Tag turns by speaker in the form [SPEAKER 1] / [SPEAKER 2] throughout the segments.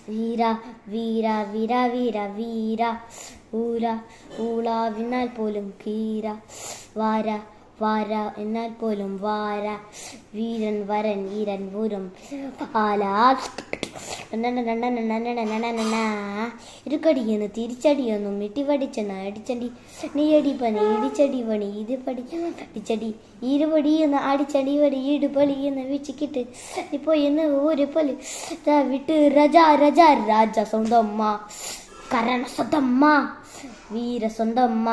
[SPEAKER 1] വീര വീര വീര വീര വീര ഊര ഊളാവിന്നാൽ പോലും കീര വാര വാര എന്നാൽ പോലും വാര വീരൻ വരൻ ഈരൻ പൂരം ആല ഇരുക്കടിയെന്ന് തിരിച്ചടിയൊന്നും ഇട്ടിപടിച്ചെന്ന് അടിച്ചടി നീ അടിപ്പണി ഇടിച്ചടി പണി ഇത് പഠിച്ചടി ഇരുപടി എന്ന് അടിച്ചടി പടി ഇടുപളി എന്ന് വെച്ചിക്കിട്ട് ഇപ്പൊ എന്ന് ഒരു പളി വിട്ട് രജ രജ രാജ സ്വന്തമ്മ കരണ സ്വന്തമ്മ വീര സ്വന്തമ്മ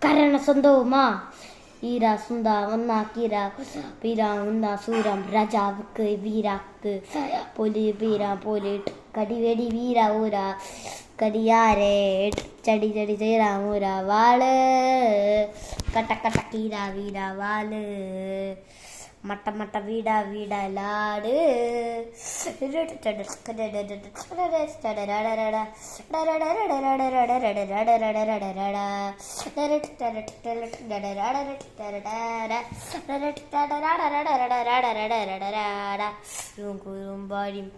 [SPEAKER 1] കരണ സ്വന്തമ്മ ഈര സുന്ദ ഒന്നാക്കിര വീര ഉന്ന സൂരം രാജാവുക്ക് വീരാക്ക് പൊലി വീര പോലിട്ട് കടിവെടി വീര ഊര കടിയാരെ ചടി ചടി ചേര ഊര വാള് കട്ട കട്ട കീര വീര വാള് മട്ട മട്ട വീട വീട ലാട് കുറുമ്പാടിയും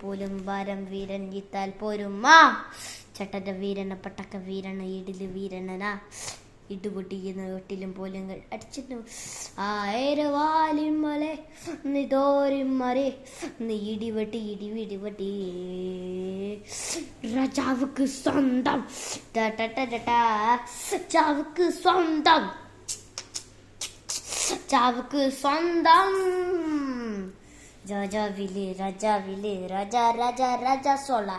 [SPEAKER 1] പോലും ഭാരം വീരൻ ഇത്താൽ പോരുമ്മ ചട്ടന്റെ വീരന പട്ടക്ക വീരന ഇടില് വീരനാ ഇട്ടുപൊട്ടിക്കുന്ന ഒട്ടിലും പോലുങ്ങൾ അടിച്ചിട്ടു ആയിരവാലിമലെ തോരിമറെ ഇടിവെട്ടി ഇടിവിടിവെട്ടി രാജാവുക്ക് സ്വന്തം ചാവുക്ക് സ്വന്തം ചാവുക്ക് സ്വന്തം രാജാവിലെ രാജാവിലെ രാജ രാജ രാജ ചോള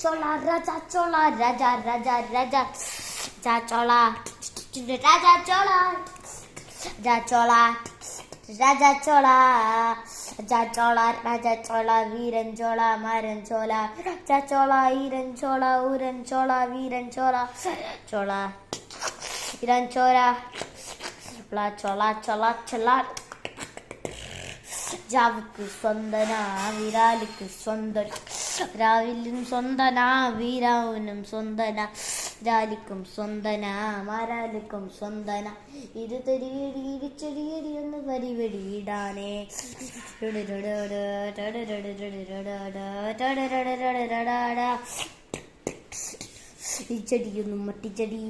[SPEAKER 1] ചോള രാജ ചോള രാജ രാജ രാജ ചോള രാജാ ചോള ചോള രാജാ ചോള ചോള രാജാ ചോള വീരൻ ചോള മാരൻ ചോള ചോള ഈരൻ ചോള ഊരൻ ചോള വീരൻ ചോള ചോള ഈരൻ ചോള ചോള ചോള ചോള ജാവുക്ക് സ്വന്തന വിരാലിക്ക് സ്വന്തൻ രാവിലും സ്വന്തന വീരാവിനും സ്വന്തന രാലിക്കും സ്വന്തന മാരാലിക്കും സ്വന്തന ഇരുതരിയടി ഇടിച്ചെടിയടി ഒന്ന് പരിവെടിയിടാനേ ഇച്ചടിയൊന്നും മട്ടിച്ചടി